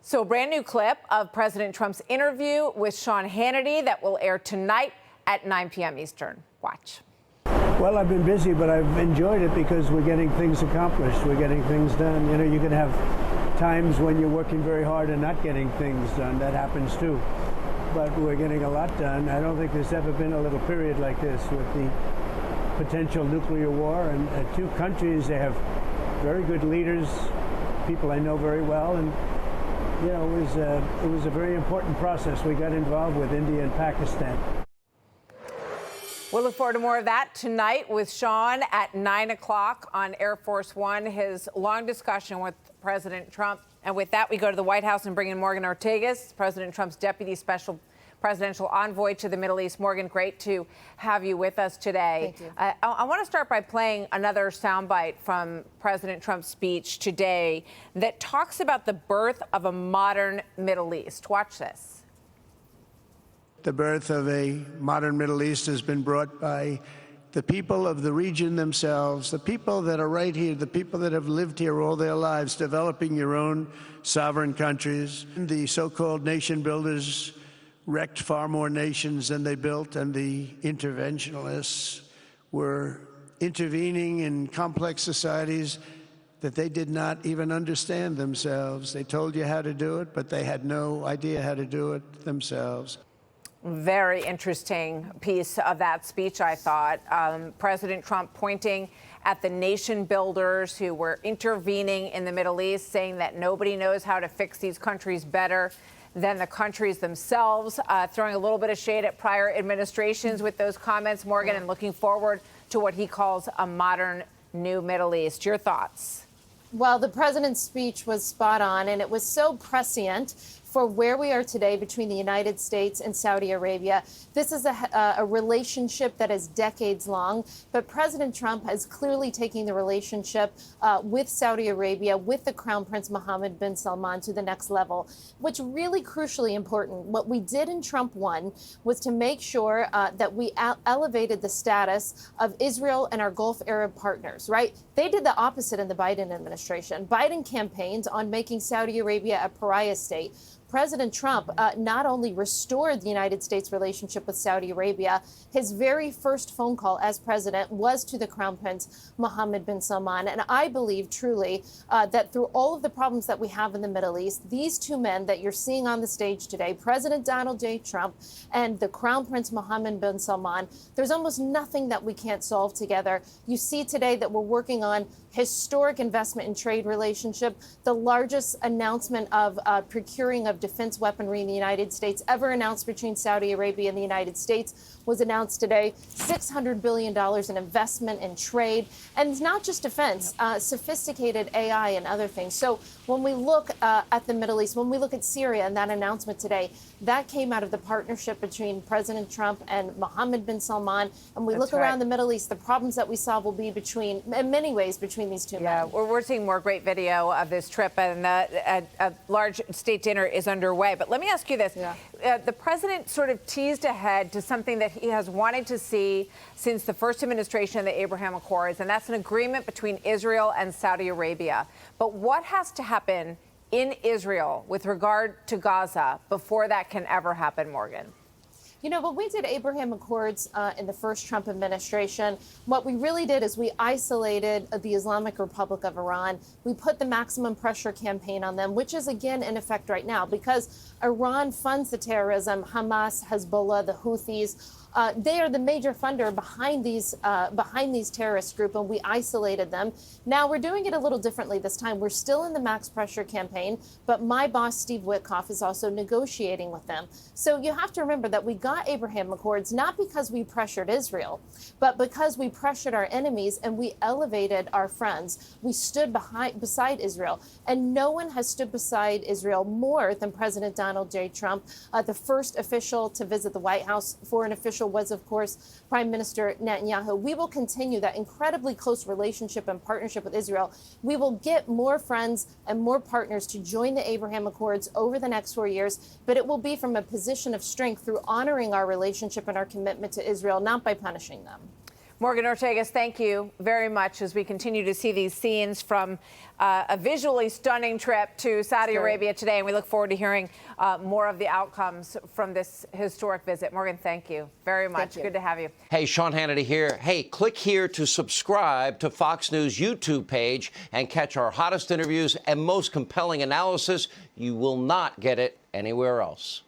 So a brand new clip of President Trump's interview with Sean Hannity that will air tonight at 9 p.m. Eastern. Watch. Well, I've been busy, but I've enjoyed it because we're getting things accomplished. We're getting things done. You know, you can have times when you're working very hard and not getting things done. That happens too. But we're getting a lot done. I don't think there's ever been a little period like this with the potential nuclear war. And two countries, they have very good leaders, people I know very well. And you know, it was a very important process. We got involved with India and Pakistan. We'll look forward to more of that tonight with Sean at 9 o'clock on Air Force One, his long discussion with President Trump. And with that, we go to the White House and bring in Morgan Ortagus, President Trump's deputy special presidential envoy to the Middle East. Morgan, great to have you with us today. Thank you. I want to start by playing another soundbite from President Trump's speech today that talks about the birth of a modern Middle East. Watch this. The birth of a modern Middle East has been brought by the people of the region themselves, the people that are right here, the people that have lived here all their lives, developing your own sovereign countries. The so-called nation builders wrecked far more nations than they built, and the interventionists were intervening in complex societies that they did not even understand themselves. They told you how to do it, but they had no idea how to do it themselves. Very interesting piece of that speech, I thought. President Trump pointing at the nation builders who were intervening in the Middle East, saying that nobody knows how to fix these countries better than the countries themselves, throwing a little bit of shade at prior administrations with those comments, Morgan, and looking forward to what he calls a modern new Middle East. Your thoughts? Well, the president's speech was spot on, and it was so prescient for where we are today between the United States and Saudi Arabia. This is a relationship that is decades long, but President Trump is clearly taking the relationship with Saudi Arabia, with the Crown Prince Mohammed bin Salman to the next level. What's really crucially important, what we did in Trump 1 was to make sure that we elevated the status of Israel and our Gulf Arab partners, right? They did the opposite in the Biden administration. Biden campaigned on making Saudi Arabia a pariah state. President Trump not only restored the United States relationship with Saudi Arabia, his very first phone call as president was to the Crown Prince Mohammed bin Salman. And I believe truly that through all of the problems that we have in the Middle East, these two men that you're seeing on the stage today, President Donald J. Trump and the Crown Prince Mohammed bin Salman, there's almost nothing that we can't solve together. You see today that we're working on historic investment in trade relationship, the largest announcement of procuring of defense weaponry in the United States ever announced between Saudi Arabia and the United States was announced today. $600 billion in investment in trade. And it's not just defense, sophisticated AI and other things. So when we look at the Middle East, when we look at Syria and that announcement today, that came out of the partnership between President Trump and Mohammed bin Salman. And we look around the Middle East, the problems that we solve will be between, in many ways, between these two men. Yeah, we're seeing more great video of this trip, and a large state dinner is underway. But let me ask you this. Yeah. The president sort of teased ahead to something that he has wanted to see since the first administration of the Abraham Accords, and that's an agreement between Israel and Saudi Arabia. But what has to happen in Israel with regard to Gaza before that can ever happen, Morgan? You know, when we did Abraham Accords in the first Trump administration, what we really did is we isolated the Islamic Republic of Iran. We put the maximum pressure campaign on them, which is, again, in effect right now, because Iran funds the terrorism, Hamas, Hezbollah, the Houthis. They are the major funder behind these terrorist groups, and we isolated them. Now we're doing it a little differently this time. We're still in the max pressure campaign, but my boss, Steve Witkoff, is also negotiating with them. So you have to remember that we got Abraham Accords not because we pressured Israel, but because we pressured our enemies and we elevated our friends. We stood beside Israel, and no one has stood beside Israel more than President Donald J. Trump, the first official to visit the White House. Foreign official was, of course, Prime Minister Netanyahu. We will continue that incredibly close relationship and partnership with Israel. We will get more friends and more partners to join the Abraham Accords over the next 4 years, but it will be from a position of strength through honoring our relationship and our commitment to Israel, not by punishing them. Morgan Ortagus, thank you very much as we continue to see these scenes from a visually stunning trip to Saudi Arabia today. And we look forward to hearing more of the outcomes from this historic visit. Morgan, thank you very much. Good to have you. Hey, Sean Hannity here. Hey, click here to subscribe to Fox News YouTube page and catch our hottest interviews and most compelling analysis. You will not get it anywhere else.